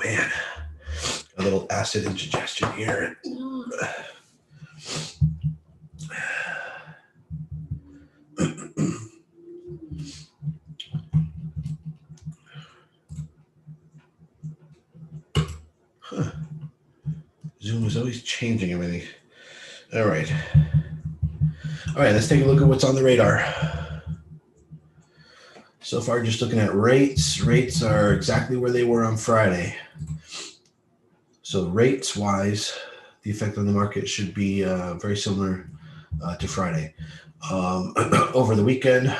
man, a little acid indigestion here. Huh. Zoom is always changing everything. All right. All right, let's take a look at what's on the radar. So far, just looking at rates. Rates are exactly where they were on Friday. So rates-wise, the effect on the market should be very similar to Friday. Over the weekend,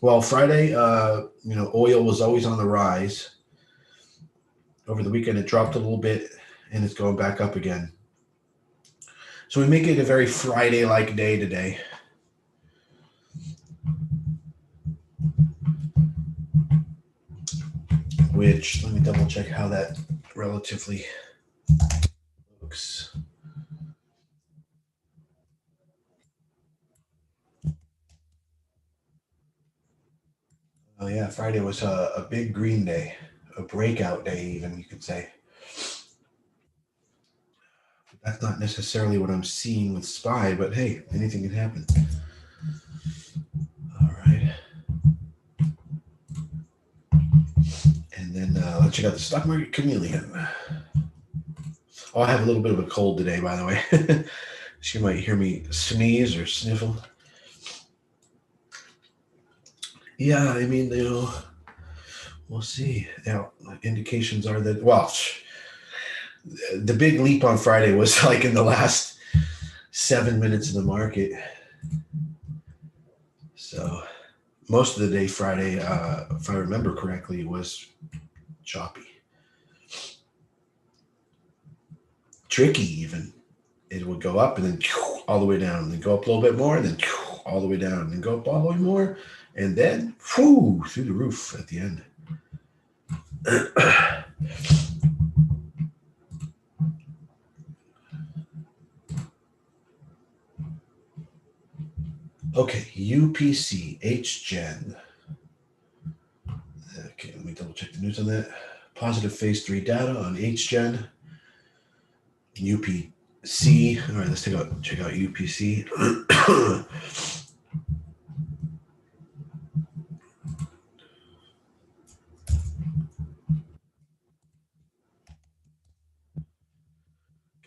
well, Friday, oil was always on the rise. Over the weekend, it dropped a little bit, and it's going back up again. So we make it a very Friday-like day today. Which, let me double check how that relatively looks. Oh yeah, Friday was a big green day, a breakout day even, you could say. That's not necessarily what I'm seeing with SPY, but hey, anything can happen. All right. And then let's check out the stock market chameleon. Oh, I have a little bit of a cold today, by the way. So you might hear me sneeze or sniffle. Yeah, I mean, we'll see. Now, indications are that, well, the big leap on Friday was like in the last 7 minutes of the market. So most of the day Friday, if I remember correctly, was choppy. Tricky even. It would go up and then all the way down, and then go up a little bit more, and then all the way down, and then go up all the way more, and then through the roof at the end. Okay, UPC, HGen. Okay, let me double check the news on that. Positive phase 3 data on HGen. UPC. All right, let's check out UPC.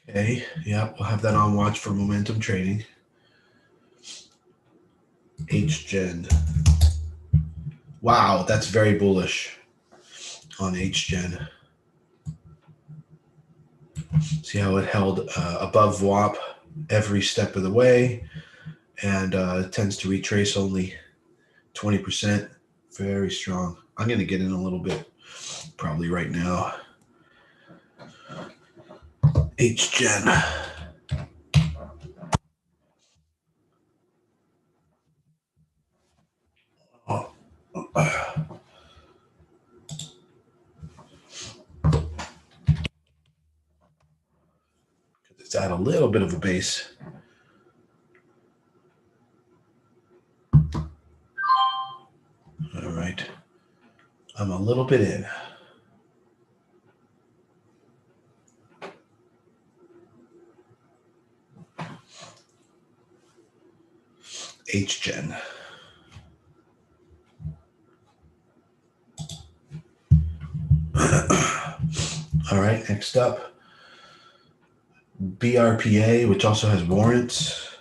Okay, yeah, we'll have that on watch for momentum trading. HGen. Wow, that's very bullish on HGen. See how it held above WAP every step of the way, and it tends to retrace only 20%. Very strong. I'm going to get in a little bit, probably right now. HGen. Oh. It's at a little bit of a base. All right. I'm a little bit in. HGen. All right, next up, BRPA, which also has warrants.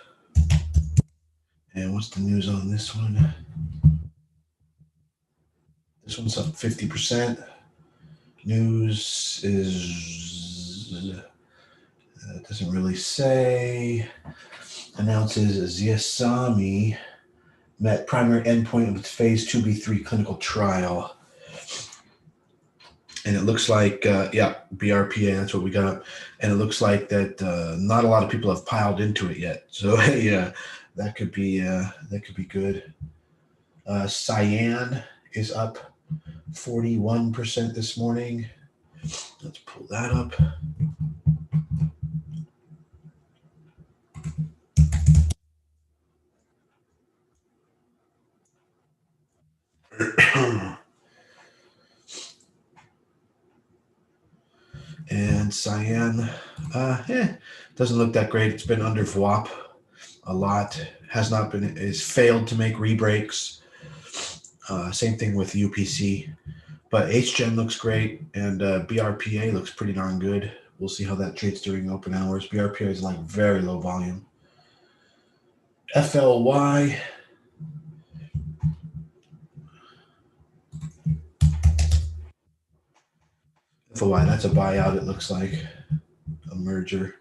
And what's the news on this one? This one's up 50%. News is, doesn't really say. Announces Ziasami met primary endpoint of its phase 2b3 clinical trial. And it looks like, BRPA, that's what we got. And it looks like that not a lot of people have piled into it yet. So yeah, that could be good. Cyan is up 41% this morning. Let's pull that up. And Cyan, doesn't look that great. It's been under VWAP a lot. Is failed to make rebreaks. Same thing with UPC. But HGen looks great, and BRPA looks pretty darn good. We'll see how that trades during open hours. BRPA is like very low volume. FLY. FLY, that's a buyout, it looks like. A merger,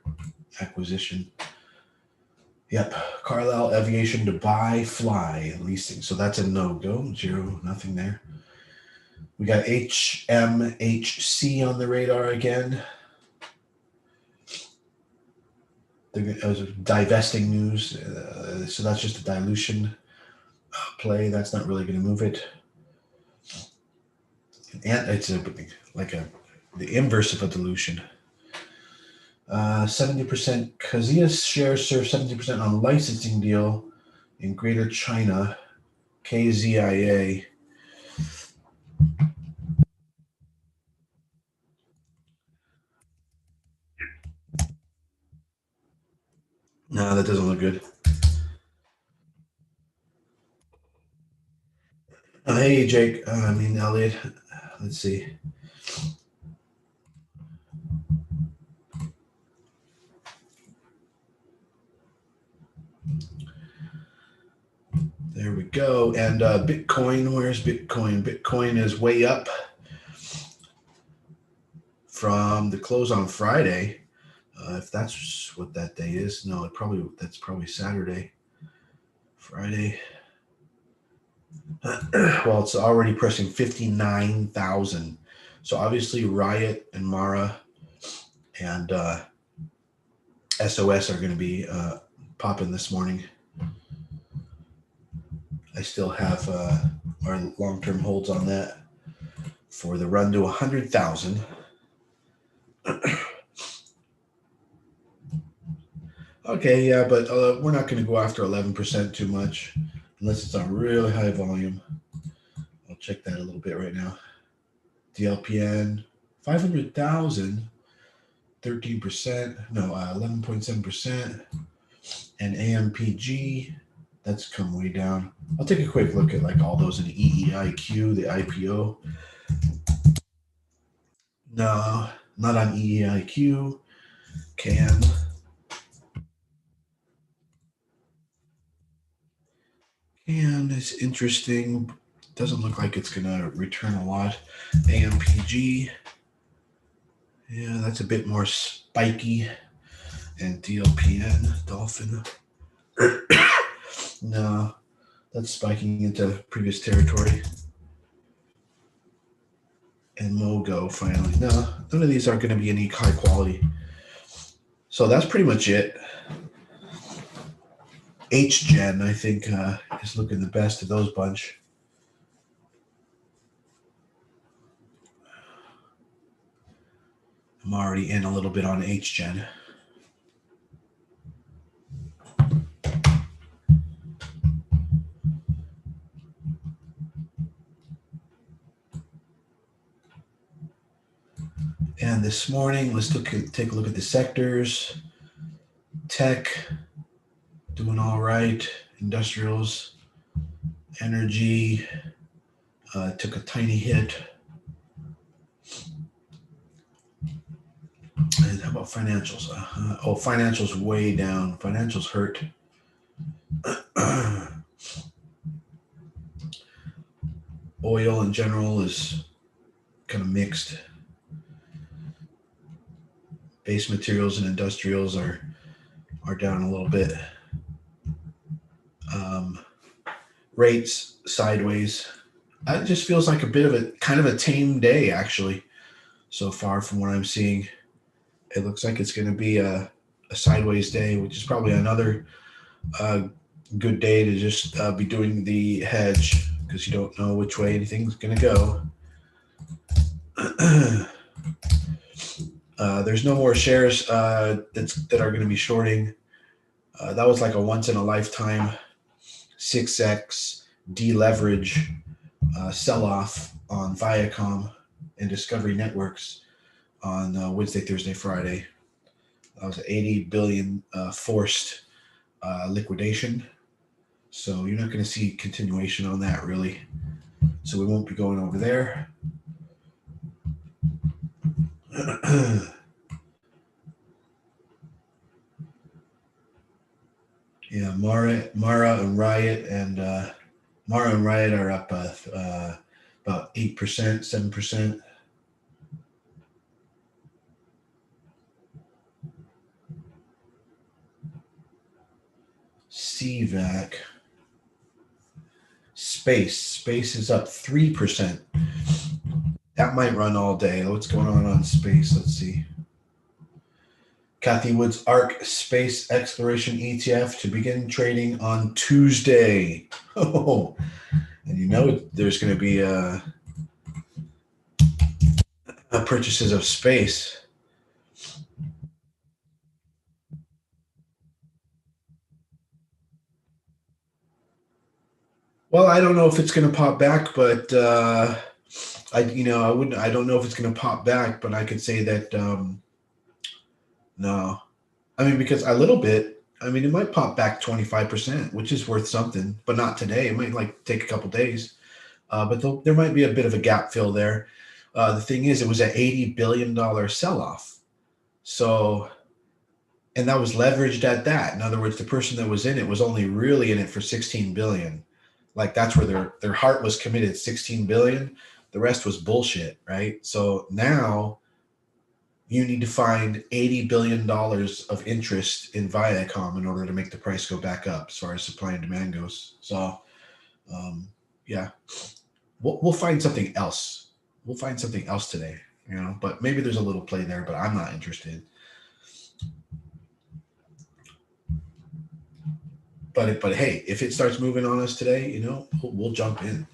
acquisition. Yep. Carlisle Aviation to buy, fly, leasing. So that's a no-go. 0, nothing there. We got HMHC on the radar again. It was divesting news. So that's just a dilution play. That's not really going to move it. And it's the inverse of a dilution. 70% Kazias shares serve 70% on licensing deal in Greater China. KZIA. No, that doesn't look good. Hey, Jake. Elliot. Let's see. There we go. And Bitcoin, where's Bitcoin? Bitcoin is way up from the close on Friday. If that's what that day is. No, that's probably Saturday. Friday. Well, it's already pressing 59,000. So obviously Riot and Mara and SOS are going to be popping this morning. I still have our long-term holds on that for the run to 100,000. Okay, yeah, but we're not going to go after 11% too much unless it's on really high volume. I'll check that a little bit right now. DLPN, 500,000, 13%, no, 11.7%. And AMPG, that's come way down. I'll take a quick look at like all those in EEIQ, the IPO. No, not on EEIQ. CAM. And it's interesting. Doesn't look like it's going to return a lot. AMPG. Yeah, that's a bit more spiky. And DLPN, Dolphin. No, that's spiking into previous territory. And Mogo finally. No, none of these are going to be any high quality. So that's pretty much it. HGen, I think, is looking the best of those bunch. I'm already in a little bit on HGen. And this morning, let's take a look at the sectors. Tech, doing all right. Industrials, energy, took a tiny hit. And how about financials? Financials way down. Financials hurt. Oil in general is kind of mixed. Base materials and industrials are down a little bit. Rates sideways. It just feels like a bit of a kind of a tame day, actually, so far from what I'm seeing. It looks like it's going to be a sideways day, which is probably another good day to just be doing the hedge because you don't know which way anything's going to go. There's no more shares that are going to be shorting. That was like a once in a lifetime 6x deleverage sell-off on Viacom and Discovery Networks. on Wednesday, Thursday, Friday. That was 80 billion forced liquidation. So you're not going to see continuation on that really. So we won't be going over there. Yeah, Mara and Riot Mara and Riot are up about 8%, 7%. CVAC Space is up 3%. That might run all day. What's going on Space? Let's see. Kathy Wood's ARC Space Exploration ETF to begin trading on Tuesday. Oh, and you know there's going to be purchases of space. Well, I don't know if it's going to pop back, but I wouldn't. I don't know if it's going to pop back, but I could say that no. I mean, because a little bit. I mean, it might pop back 25%, which is worth something, but not today. It might like take a couple days. But there might be a bit of a gap fill there. The thing is, it was an $80 billion sell off. So, and that was leveraged at that. In other words, the person that was in it was only really in it for 16 billion. Like that's where their heart was committed, 16 billion. The rest was bullshit, right? So now you need to find $80 billion of interest in Viacom in order to make the price go back up as far as supply and demand goes. So, yeah, we'll find something else. We'll find something else today, but maybe there's a little play there, but I'm not interested. But hey, if it starts moving on us today, we'll jump in.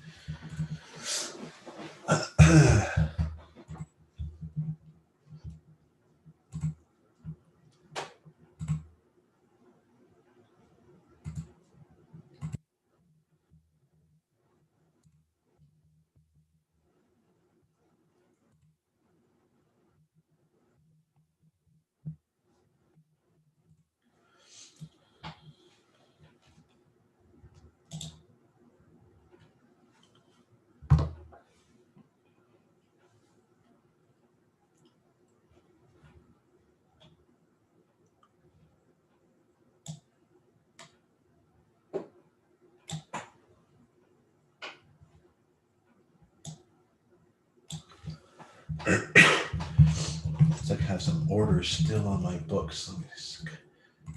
Looks like I have some orders still on my books. Let me just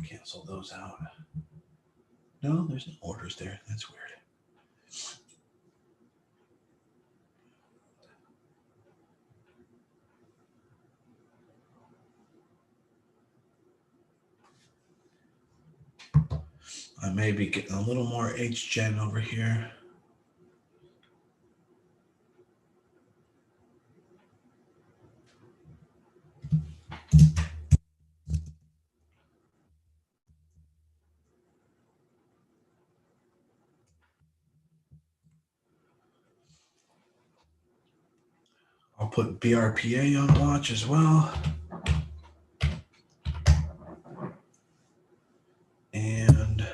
cancel those out. No, there's no orders there. That's weird. I may be getting a little more HGen over here. I'll put BRPA on watch as well. And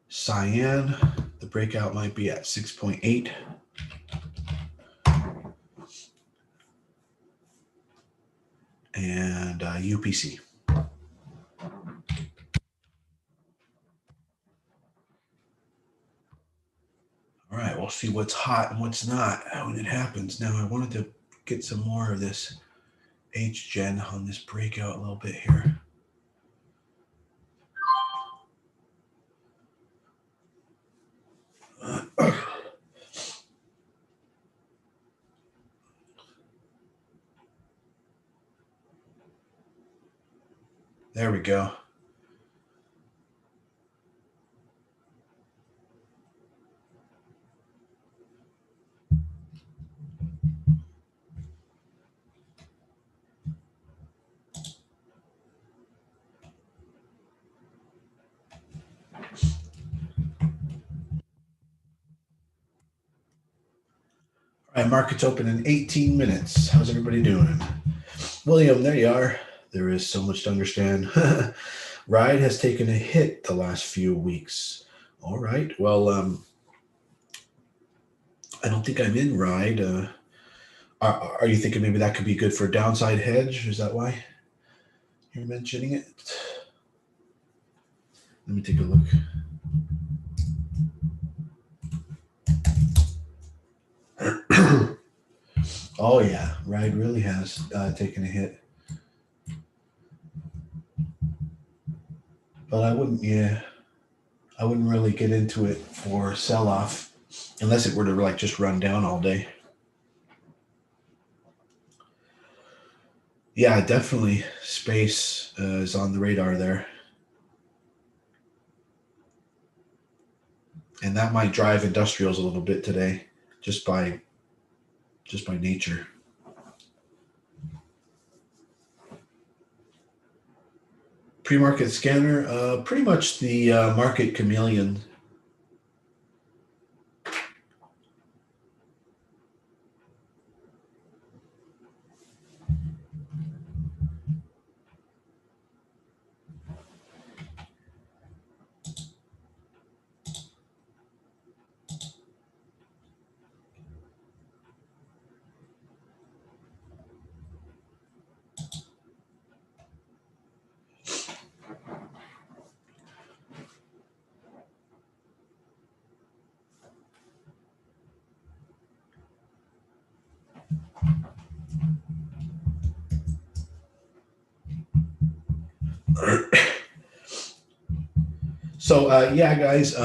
Cyan, the breakout might be at 6.8. And UPC. All right, we'll see what's hot and what's not when it happens. Now, I wanted to get some more of this HGen on this breakout a little bit here. There we go. All right, market's open in 18 minutes. How's everybody doing? William, there you are. There is so much to understand. Ride has taken a hit the last few weeks. All right. Well, I don't think I'm in Ride. Are you thinking maybe that could be good for downside hedge? Is that why you're mentioning it? Let me take a look. Oh yeah, Ride really has taken a hit. But I wouldn't. Yeah, I wouldn't really get into it for sell off unless it were to like just run down all day. Yeah, definitely. Space is on the radar there, and that might drive industrials a little bit today, just by nature. Pre-market scanner, pretty much the market chameleon. So yeah, guys,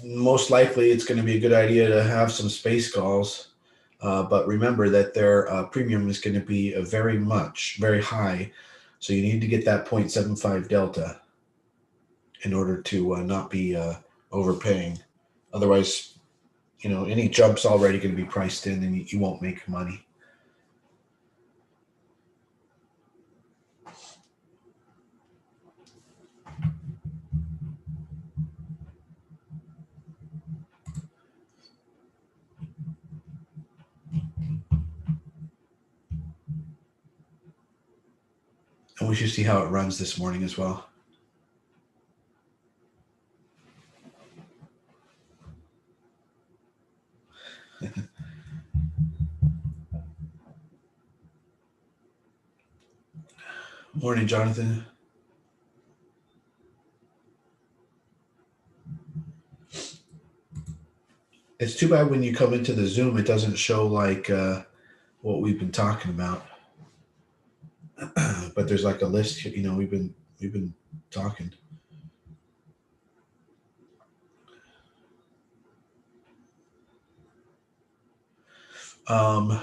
most likely it's going to be a good idea to have some space calls. But remember that their premium is going to be very high. So you need to get that 0.75 delta in order to not be overpaying. Otherwise, any jump's already going to be priced in and you won't make money. And we should see how it runs this morning as well. Morning, Jonathan. It's too bad when you come into the Zoom, it doesn't show like what we've been talking about. But there's like a list. We've been talking. Um,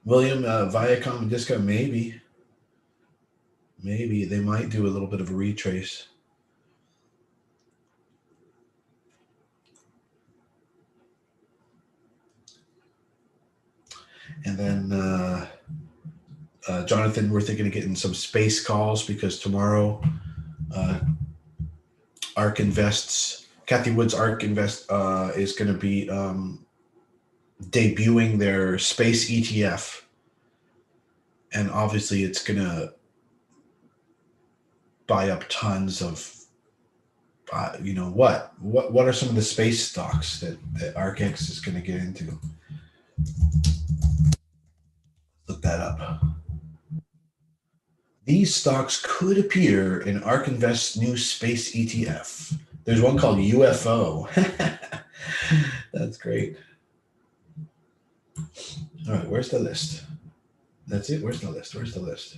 William, Viacom and Disco, maybe they might do a little bit of a retrace. And then Jonathan, we're thinking of getting some space calls because tomorrow ARK Invests, Kathy Wood's ARK Invest is going to be debuting their space ETF. And obviously it's going to buy up tons of, what are some of the space stocks that ARKX is going to get into? Look that up. These stocks could appear in ARK Invest's new space ETF. There's one called UFO. That's great. All right, where's the list? That's it. Where's the list?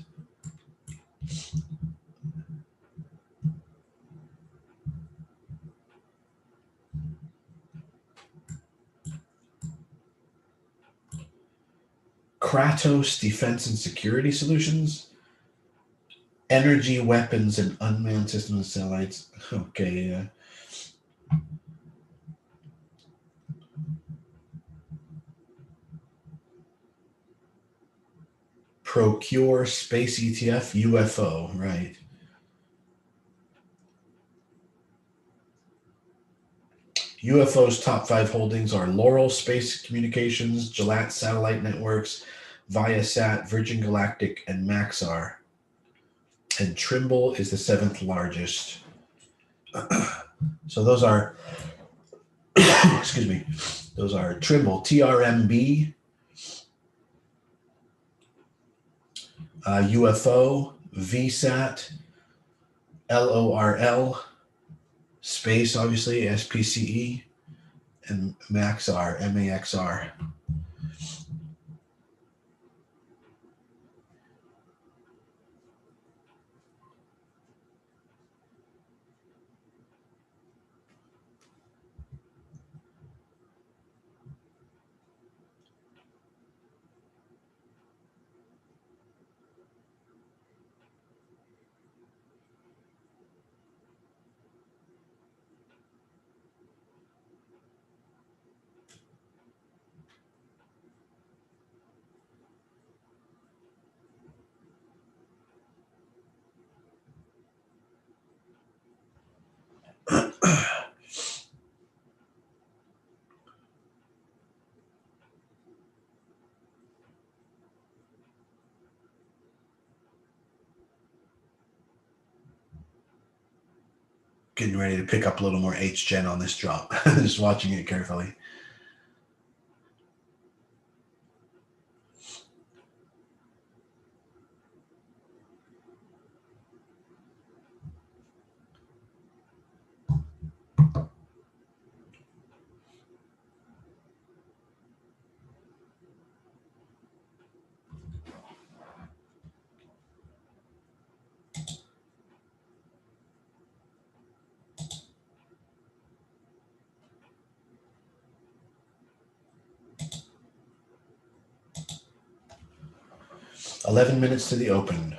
Kratos Defense and Security Solutions, Energy, Weapons, and Unmanned Systems and Satellites. Okay, Procure Space ETF, UFO, right. UFO's top 5 holdings are Laurel Space Communications, Gilat Satellite Networks, Viasat, Virgin Galactic, and Maxar. And Trimble is the 7th largest. So those are, excuse me, those are Trimble, TRMB, UFO, VSAT, LORL, Space, obviously, SPCE, and Maxar, MAXR. Getting ready to pick up a little more H-Gen on this drop. Just watching it carefully. $11 minutes to the open.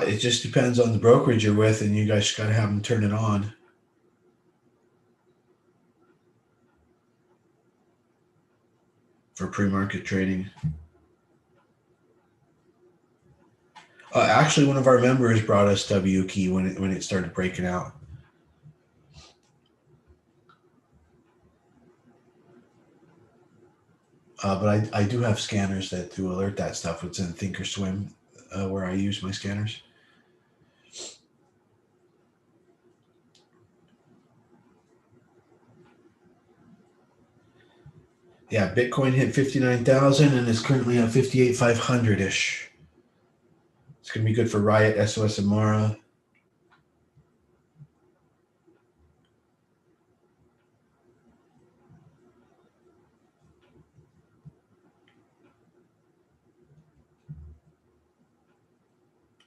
It just depends on the brokerage you're with, and you guys got to have them turn it on. For pre-market trading. Actually, one of our members brought us W key when it started breaking out. But I do have scanners that do alert that stuff. It's in Thinkorswim where I use my scanners. Yeah, Bitcoin hit 59,000 and is currently at 58,500-ish. It's going to be good for Riot, SOS, and Mara.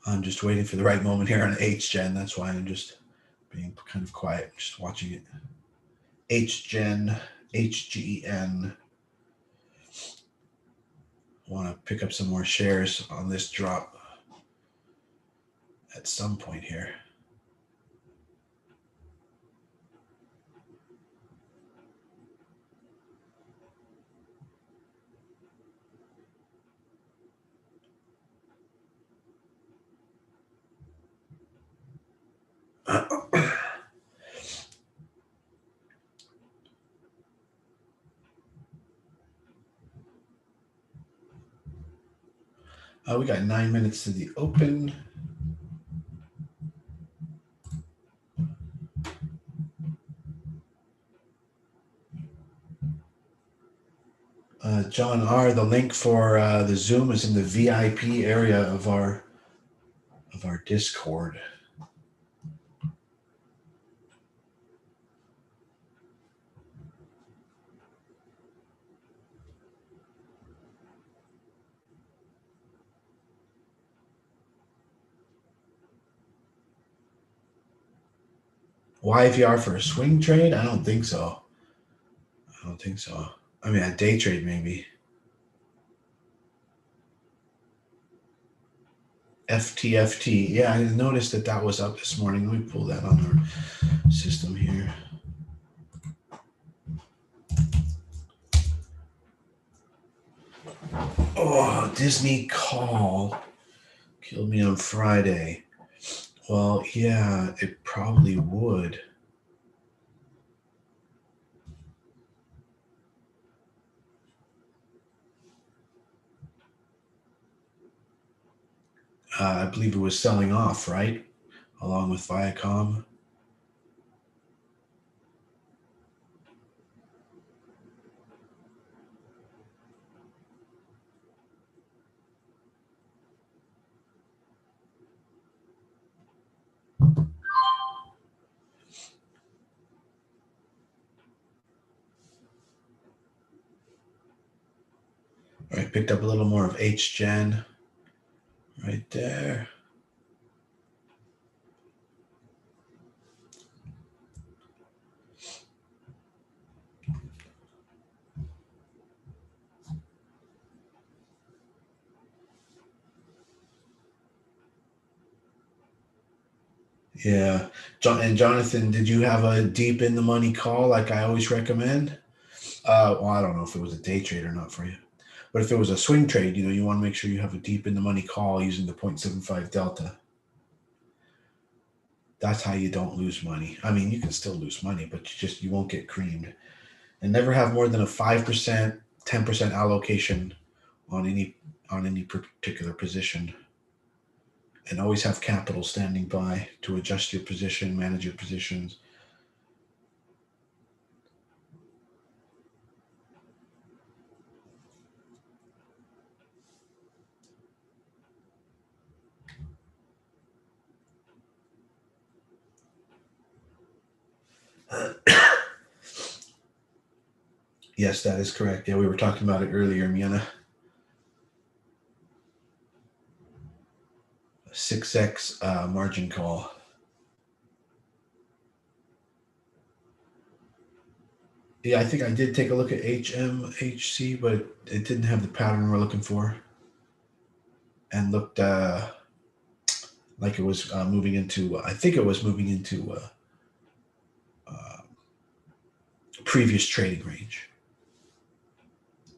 I'm just waiting for the right moment here on H-Gen. That's why I'm just being kind of quiet, just watching it. H-Gen, HGEN. Want to pick up some more shares on this drop at some point here. We got 9 minutes to the open. John R., the link for the Zoom is in the VIP area of our Discord. YVR for a swing trade? I don't think so. I mean, a day trade maybe. FTFT. Yeah, I noticed that was up this morning. Let me pull that on our system here. Oh, Disney Call killed me on Friday. Well, yeah, it probably would. I believe it was selling off, right? Along with Viacom. All right, picked up a little more of HGen right there. Yeah. And Jonathan, did you have a deep in the money call like I always recommend? Well, I don't know if it was a day trade or not for you. But if it was a swing trade, you want to make sure you have a deep in the money call using the 0.75 delta. That's how you don't lose money. I mean, you can still lose money, but you won't get creamed. And never have more than a 5%, 10% allocation on any particular position. And always have capital standing by to adjust your position, manage your positions. Yes, that is correct. Yeah, we were talking about it earlier, Miana. 6x margin call. Yeah, I think I did take a look at HMHC, but it didn't have the pattern we're looking for, and looked like it was moving into. I think it was moving into uh, previous trading range,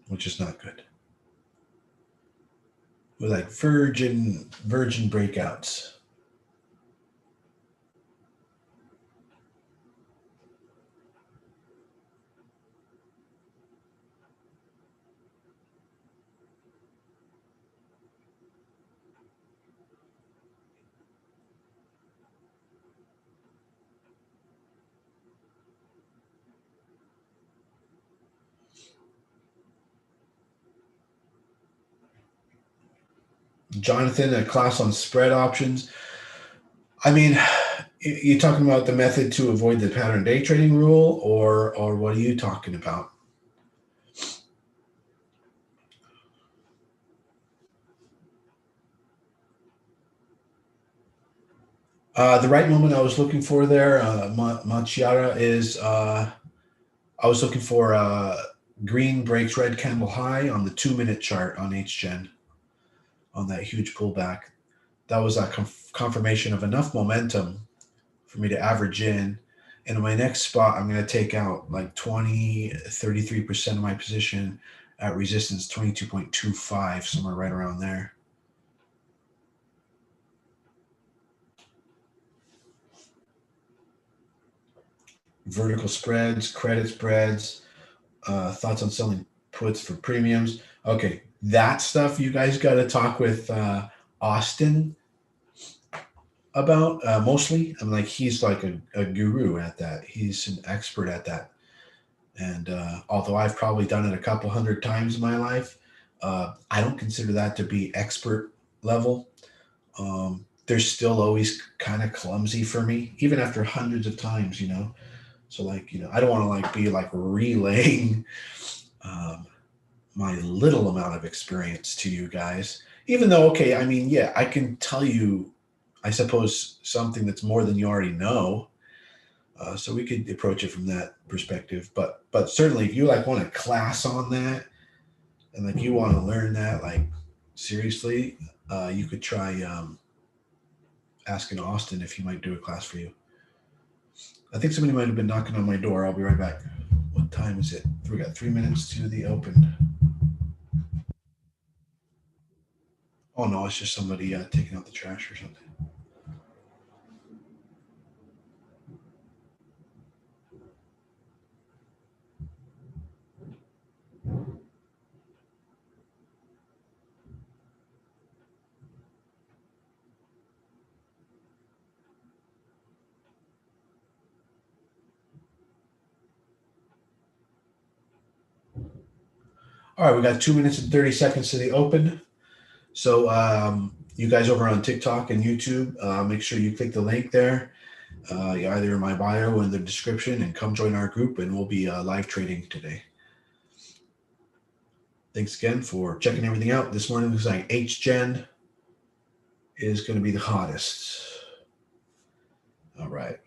which is not good. With like virgin breakouts. Jonathan, a class on spread options. I mean, you're talking about the method to avoid the pattern day trading rule, or what are you talking about? The right moment I was looking for there, Machiara, is I was looking for green breaks red candle high on the 2 minute chart on HGen on that huge pullback. That was a confirmation of enough momentum for me to average in. And in my next spot, I'm going to take out like 33% of my position at resistance 22.25, somewhere right around there. Vertical spreads, credit spreads, thoughts on selling puts for premiums. Okay, that stuff you guys got to talk with Austin about mostly. I'm like, he's like a guru at that. He's an expert at that. And although I've probably done it a couple hundred times in my life, I don't consider that to be expert level. They're still always kind of clumsy for me, even after hundreds of times. So like, I don't want to like be like relaying um, my little amount of experience to you guys. Even though, okay, I mean, yeah, I can tell you, I suppose, something that's more than you already know. So we could approach it from that perspective. But certainly, if you like want a class on that and like you want to learn that, like seriously, you could try asking Austin if he might do a class for you. I think somebody might have been knocking on my door. I'll be right back. What time is it? We got 3 minutes to the open. Oh no, it's just somebody taking out the trash or something. All right, we got 2 minutes and 30 seconds to the open. So you guys over on TikTok and YouTube, make sure you click the link there, either in my bio or in the description, and come join our group, and we'll be live trading today. Thanks again for checking everything out. This morning looks like HGen is going to be the hottest. All right.